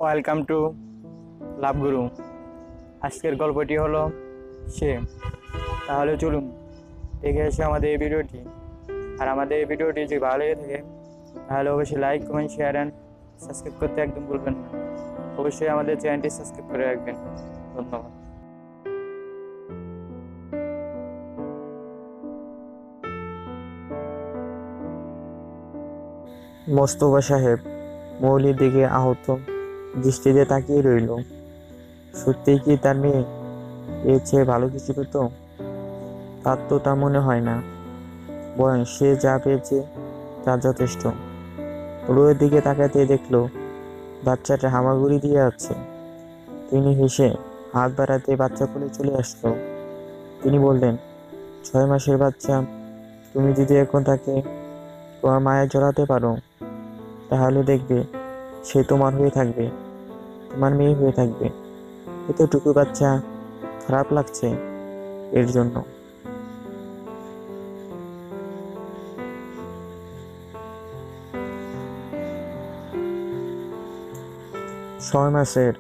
Welcome to লাভ গুরু। আজকের গল্পটি হলো সে। তাহলে চলুন দেখে এসে আমাদের এই ভিডিওটি। আর আমাদের এই ভিডিওটি যদি ভালো লেগে থাকে তাহলে অবশ্যই like, comment, share and subscribe করতে একদম ভুলবেন না। অবশ্যই আমাদের চ্যানেলটি সাবস্ক্রাইব করে রাখবেন। ধন্যবাদ। মোস্তফা সাহেব মৌলির দিকে আহত দৃষ্টিতে তাকিয়ে রইল। সত্যিই কি তার মেয়ে এর চেয়ে ভালো কিছু পেত? তার তো তা মনে হয় না, বরং সে যা পেয়েছে তার যথেষ্ট। রোয়ের দিকে তাকাতে দেখলো বাচ্চাটা হামাগুড়ি দিয়ে আছে। তিনি হেসে হাত বাড়াতে বাচ্চা কোলে চলে আসলো। তিনি বললেন, 6 মাসের বাচ্চা, তুমি যদি এখন তাকে তোমার মায়ের জড়াতে পারো তাহলে দেখবে সে তোমার হয়ে থাকবে, তোমার মেয়ে হয়ে থাকবে। এতটুকু বাচ্চা খারাপ লাগছে এর জন্য? ছয় মাসের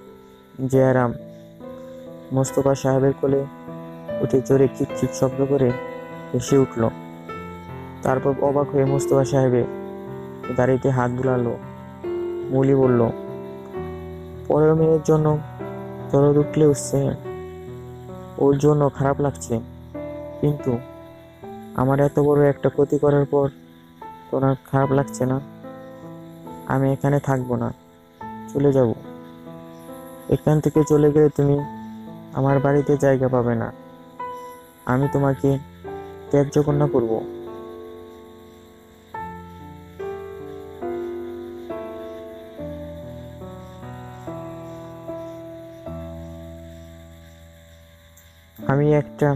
জেয়ারাম মোস্তফা সাহেবের কোলে উঠে জোরে খিকখিক শব্দ করে হেসে উঠল। তারপর অবাক হয়ে মোস্তফা সাহেবের দাড়িতে হাত বুলালো। মৌলি বলল, 15 মিনিটের জন্য দরদ উঠলে উঠছে, ওর জন্য খারাপ লাগছে, কিন্তু আমার এত বড় একটা ক্ষতি করার পর তোমার খারাপ লাগছে না? আমি এখানে থাকবো না, চলে যাব। এখান থেকে চলে গেলে তুমি আমার বাড়িতে জায়গা পাবে না। আমি তোমাকে ত্যায্য কন্যা করবো। আমি একটা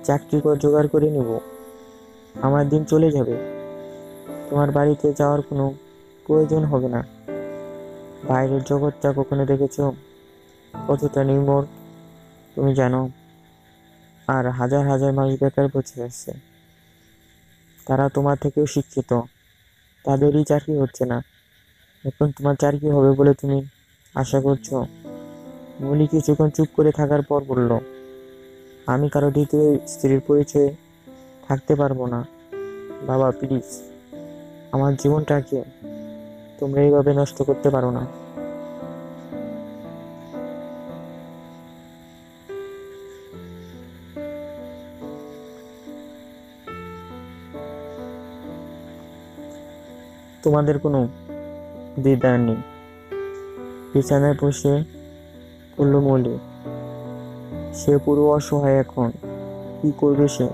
চাকরি জোগাড় করে নেব, আমার দিন চলে যাবে, তোমার বাড়িতে যাওয়ার কোনো প্রয়োজন হবে না। বাইরের জগৎটা কখনো দেখেছো কতটা নির্মল তুমি জানো? আর হাজার হাজার মানুষ বেকার বসে আছে, তারা তোমার থেকেও শিক্ষিত, তাদেরই চাকরি হচ্ছে না। এখন তোমার চাকরি হবে বলে তুমি আশা করছো? মলি কিছুক্ষণ চুপ করে থাকার পর বলল, আমি কারো দ্বিতীয় স্ত্রীর পরিচয়ে থাকতে পারবো না। বাবা প্লিজ, আমার জীবনটাকে তোমরা এইভাবে নষ্ট করতে পারো না। তোমাদের কোনো দ্বিধা নেই। বিছানায় বসে পড়ল মলি। সে পুরো অসহায় এখন। কি করবে সে?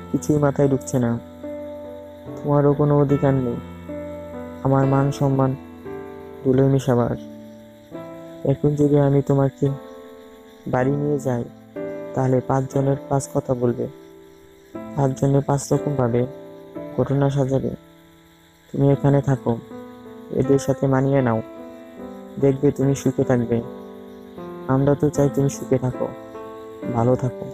কিছুই মাথায় ঢুকছে না। তোমারও কোনো অধিকার নেই আমার মান সম্মান ধুলোয় মিশাবার। এখন যদি আমি তোমাকে বাড়ি নিয়ে যাই তাহলে 5 জনের 5 কথা বলবে, 5 জনের 5 রকম ভাবে ঘটনা সাজাবে। তুমি এখানে থাকো, এদের সাথে মানিয়ে নাও, দেখবে তুমি সুখে থাকবে। আমরা তো চাই তুমি সুখে থাকো, ভালো থাকো।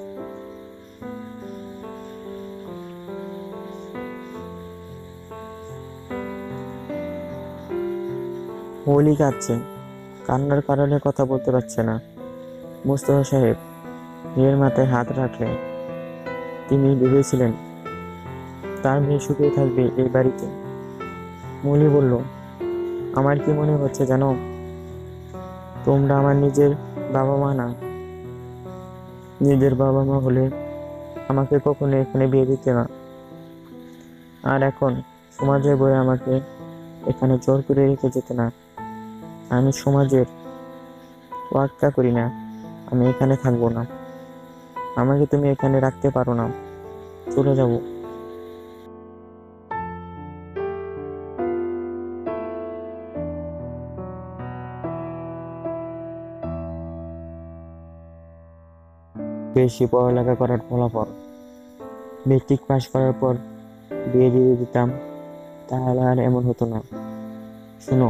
মৌলি কাঁদছে, কান্নার কারণে কথা বলতে পারছে না। মোস্তফা সাহেব মেয়ের মাথায় হাত রাখলেন। তিনি ভেবেছিলেন তার মেয়ে সুখে থাকবে এই বাড়িতে। মৌলি বলল, আমার কি মনে হচ্ছে জানো, তোমরা আমার নিজের বাবা মা না। নিজের বাবা মা হলে আমাকে কখনো এখানে বিয়ে দিতে না। আর এখন সমাজের বয়ে আমাকে এখানে জোর করে রেখে যেতে না। আমি সমাজের তোয়াক্কা করি না। আমি এখানে থাকবো না। আমাকে তুমি এখানে রাখতে পারো না, চলে যাব। বেশি পড়ালেখা করার ফলাফল, মেট্রিক পাস করার পর বিয়ে দিয়ে দিতাম, তাহলে আর এমন হতো না। শোনো,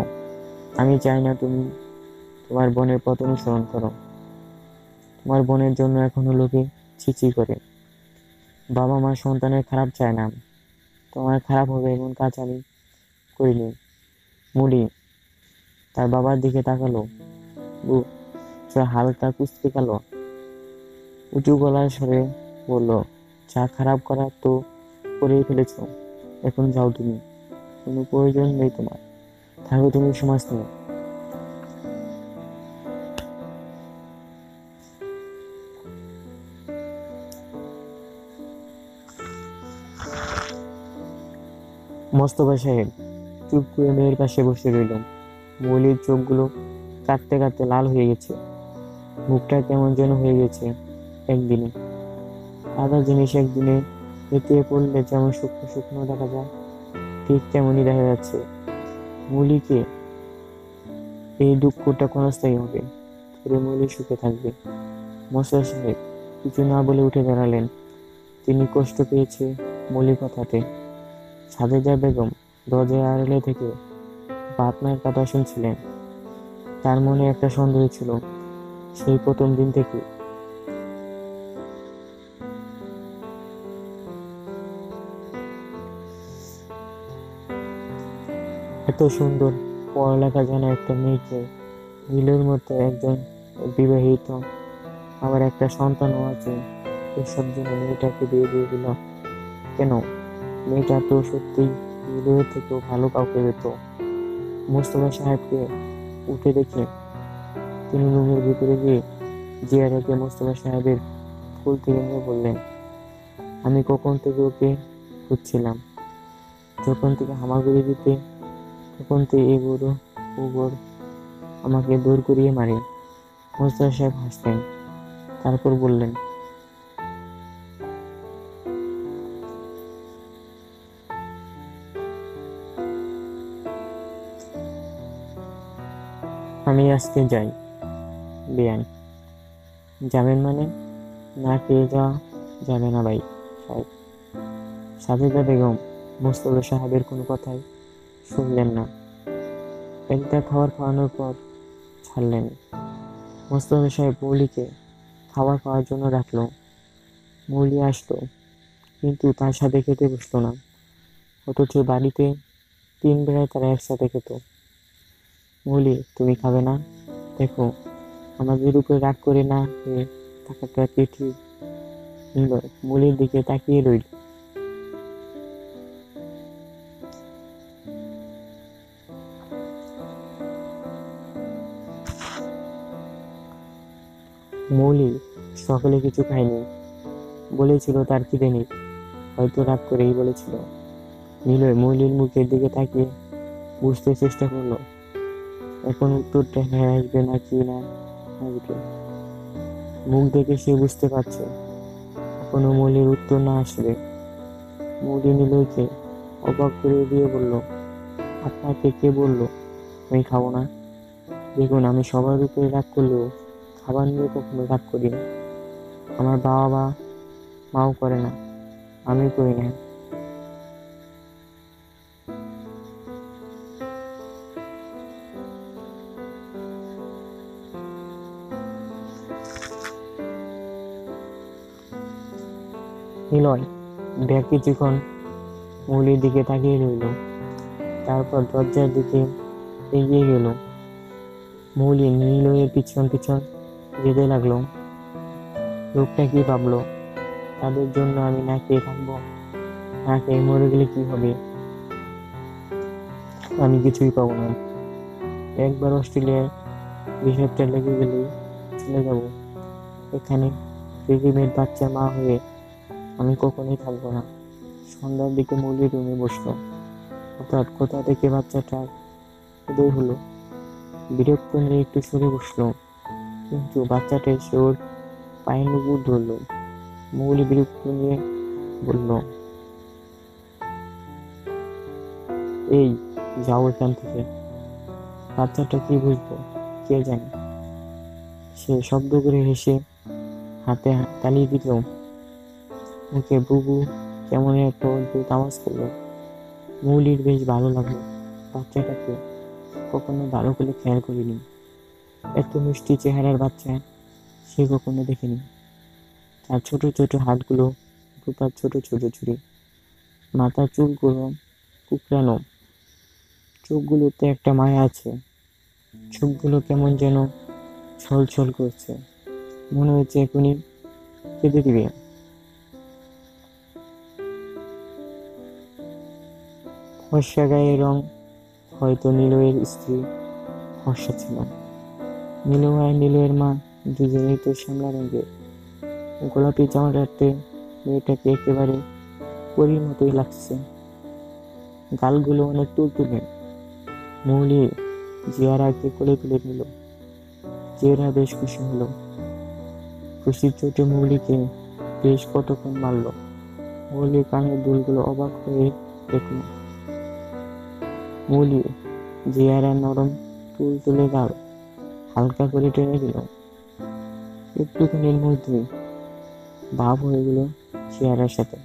আমি চাই না তুমি তোমার বোনের পথ অনুসরণ করো। তোমার বোনের জন্য এখনো লোকে ছিছি করে। বাবা মা সন্তানের খারাপ চায় না। তোমার খারাপ হবে এমন কাজ আমি করিনি। মুড়ি, তার বাবার দিকে তাকালো। সে হালকা কুঁচকে গেল। উঁচু গলার স্বরে বলল, যা খারাপ করার তো করেই ফেলেছ, এখন যাও তুমি, কোনো প্রয়োজন নেই তোমার, থাকো তুমি সমাজ নিয়ে। মোস্তফা সাহেব চুপ করে মেয়ের পাশে বসে রইল। মৌলির চোখগুলো কাঁদতে কাঁদতে লাল হয়ে গেছে, মুখটা কেমন যেন হয়ে গেছে। একদিনে আধা জিনিস একদিনে নেতিয়ে পড়লে যেমন শুকনো শুকনো দেখা যায়, ঠিক তেমনই দেখা যাচ্ছে মৌলিকে। এই দুঃখটা ক্ষণস্থায়ী হবে, ধরে মৌলি সুখে থাকবে। মোস্তফা সাহেব কিছু না বলে উঠে দাঁড়ালেন। তিনি কষ্ট পেয়েছে মৌলির কথাতে। সাজেদা বেগম দরজার আড়ালে থেকে আপনার কথা শুনছিলেন। তার মনে একটা সন্দেহ ছিল সেই প্রথম দিন থেকে। এত সুন্দর পড়ালেখা জানা একটা মেয়েকে নীলের মতো একজন বিবাহিত, আবার একটা সন্তানও আছে, এসব জন্য মেয়েটাকে বিয়ে দিয়ে দিল কেন? মেয়েটা তো সত্যি নীলের থেকেও ভালো কাউকে পেত। মোস্তফা সাহেবকে উঠে দেখে তিনি রুমের ভিতরে গিয়ে জিয়া রেখে মোস্তফা সাহেবের ফুল থেকে নিয়ে বললেন, আমি কখন থেকে ওকে খুঁজছিলাম, যখন থেকে হামাগুড়ি দিতে তখন থেকে এগোর ওগোর আমাকে দূর করিয়ে মারে। মোস্তফা সাহেব হাসলেন, তারপর বললেন, আমি আজকে যাই। বেআইন যাবেন মানে? না খেয়ে যাওয়া যাবে না ভাই সাহেব। সাজেদা বেগম মোস্তফা সাহেবের কোনো কথাই শুনলেন না। একটা খাওয়ানোর পর ছাড়লেন। মোস্তফা সাহেব মৌলিকে খাবার খাওয়ার জন্য ডাকলো। মৌলি আসলো, কিন্তু তার সাথে খেতে বসলো না। অথচ বাড়িতে 3 বেলায় তারা একসাথে খেত। মৌলি, তুমি খাবে না? দেখো, আমাদের উপরে রাগ করে না হয়ে টাকাটা কি ঠিক নিল? মৌলির দিকে তাকিয়ে রইল। মৌলি সকালে কিছু খায়নি, বলেছিল তার খিদে নেই, হয়তো রাগ করেই বলেছিল। নিলয় মৌলির মুখের দিকে তাকিয়ে বুঝতে চেষ্টা করলো এখন উত্তরটা হ্যাঁ আসবে নাকি না আসবে। মুখ দেখে সে বুঝতে পারছে এখনো মৌলির উত্তর না আসবে। মৌলি নিলয়কে অবাক করে দিয়ে বলল, আপনাকে কে বললো আমি খাবো না? দেখুন, আমি সবার উপরে রাগ করলেও খাবার নিয়ে কখনো রাগ করি না। আমার বাবা মাও করে না, আমি করি না। নিলয় ব্যাগ কিছুক্ষণ মৌলির দিকে তাকিয়ে রইল, তারপর দরজার দিকে এগিয়ে গেল। মৌলি নিলয়ের পিছন পিছন যেতে লাগলো। লোকটা কি ভাবলো, তাদের জন্য আমি না খেয়ে থাকবো? না খেয়ে মরে গেলে কি হবে? আমি কিছুই পাবো না। একবার অস্ট্রেলিয়ায় বিষয়টা লেগে গেলেই চলে যাব। এখানে রেডিমেড বাচ্চা মা হয়ে আমি কখনোই থাকবো না। সন্ধ্যার দিকে মৌলির রুমে বসলো। হঠাৎ কোথা থেকে বাচ্চাটার উদয় হলো। বিরক্ত নিয়ে একটু সরে বসলো, কিন্তু বাচ্চাটা এসে ওর পায়ের নুপুর ধরলো। মৌলি বিরক্ত নিয়ে বলল, এই যাও এখান থেকে। বাচ্চাটা কি বুঝবো কে জানে। সে শব্দ করে হেসে হাতে তালি দিল, মুখে বুবু কেমন একটা অদ্ভুত আওয়াজ করলো। মৌলির বেশ ভালো লাগলো। বাচ্চাটাকে কখনো ভালো করে খেয়াল করিনি। এত মিষ্টি চেহারার বাচ্চা সে কখনো দেখেনি। তার ছোট ছোট হাতগুলো রূপার ছোট ছোট ছুরি, মাথার চুলগুলো কুকড়ানো, চোখগুলোতে একটা মায়া আছে। চোখগুলো কেমন যেন ছলছল করছে, মনে হচ্ছে এখনই কেঁদে দিবে। ফর্সা গায়ের রং, হয়তো নিলয়ের স্ত্রী ফর্সা ছিল। নীলু আর নীলয়ের মা দুজনেই তো শ্যামলা রঙের। গোলাপি জামাটাতে মেয়েটাকে একেবারে পরীর মতোই লাগছে। গালগুলো অনেক তুলতুলে। মৌলি জিয়ারাকে কোলে তুলে নিল। জিয়ারা বেশ খুশি হলো। খুশির চোটে মৌলিকে বেশ কতক্ষণ মারল। মৌলির কানের দুলগুলো অবাক হয়ে দেখল। মৌলি জিয়ারার নরম তুলে গাল হালকা করে টেনে দিল। একটুখানির মধ্যেই ভাব হয়ে গেল জিয়ারার সাথে।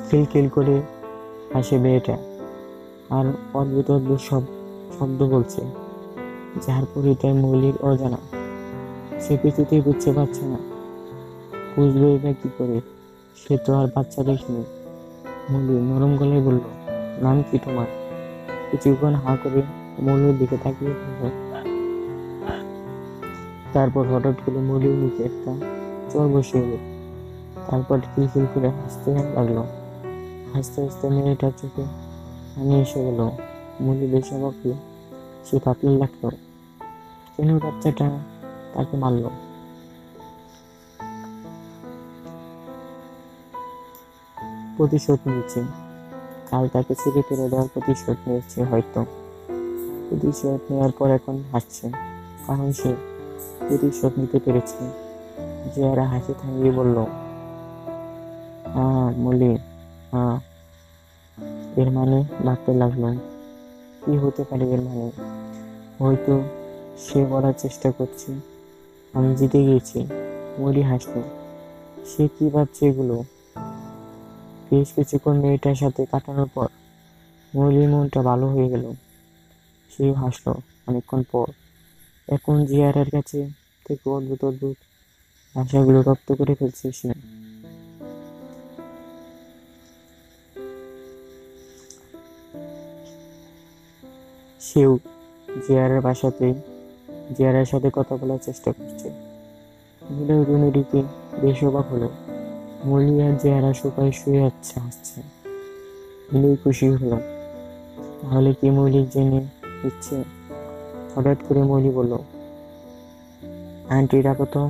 খিলখিল করে হাসে মেয়েটা, আর অদ্ভুত অদ্ভুত সব শব্দ বলছে, যার পরিচয় মৌলির অজানা। সে কিছুতেই বুঝতে পারছে না, বুঝবেই বা কি করে, সে তো আর বাচ্চা দেখিনি। মৌলি নরম গলায় বলল, নাম কি তোমার? কিছুক্ষণ হা করে মৌলির দিকে তাকিয়ে থাকলো। তারপর হঠাৎ করে মৌলির মুখে একটা চর বসিয়ে এলো। তারপর খিলখিল করে হাসতে লাগলো। হাসতে হাসতে মেয়েটার চোখে পানি এসে গেল। মৌলি বেশ অবাক হলো। সে ভাবতে লাগলো, কেন বাচ্চাটা তাকে মারল। প্রতিশোধ নিয়েছে, কাল তাকে ছেড়ে ফেলে দেওয়ার প্রতিশোধ নিয়েছে হয়তো। প্রতিশোধ নেওয়ার পর এখন হাসছে, কারণ সে প্রতিশোধ নিতে পেরেছে। জিয়ারা হাসি থামিয়ে বলল, হ্যাঁ মৌলি, হ্যাঁ। এর মানে ভাবতে লাগলো, কি হতে পারে এর মানে? হয়তো সে বলার চেষ্টা করছে আমি জিতে গিয়েছি। মৌলি হাসলো। সে কি ভাবছে এগুলো? বেশ কিছুক্ষণ মেয়েটার সাথে কাটানোর পর মৌলির মনটা ভালো হয়ে গেল। সেও হাসলো অনেকক্ষণ পর। এখন জিয়ারার কাছে থেকে অদ্ভুত অদ্ভুত ভাষাগুলো রপ্ত করে ফেলছে সে। সেও জিয়ারার জিয়ারার সাথে কথা বলার চেষ্টা করছে। নীলয় রুমে ঢুকে বেশ অবাক হলো। মৌলি আর জিয়ারা সোফায় শুয়ে হাসছে। নীলয় খুশি হলো। তাহলে কি মৌলিক জেনে ইচ্ছে? হঠাৎ করে মৌলি বলল, আন্টি ডাকো তো।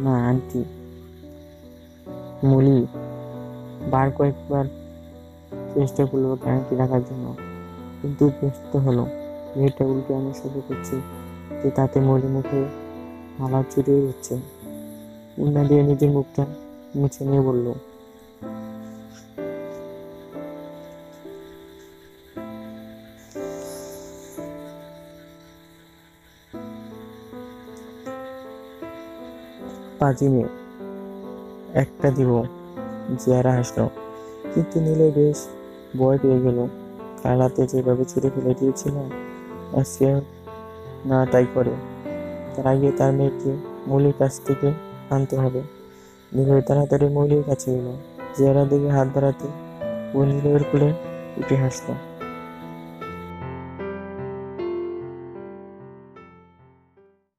না আন্টি। মৌলি কয়েকবার চেষ্টা করলো আন্টি ডাকার জন্য, কিন্তু ব্যস্ত হলো। মেয়েটা উল্টে এমন শুরু করছে যে তাতে মৌলি মুখে মালা চুরিয়ে উঠছে। উন্না দিয়ে নিজের মুখটা মুছে নিয়ে বলল, পাঁচই মে একটা দিব। জিয়ারা হাসলো, কিন্তু নিলে বেশ ভয় পেয়ে গেল। কাল রাতে যেভাবে ছুটে ফেলে দিয়েছিলাম, আজকে না তাই করে। তার আগে তার মেয়েকে মৌলির কাছ থেকে আনতে হবে। নিলয় তাড়াতাড়ি মৌলির কাছে এলো। জিয়ারা দিকে হাত বাড়াতে ও নিলয়ের কোলে উঠে হাসলো।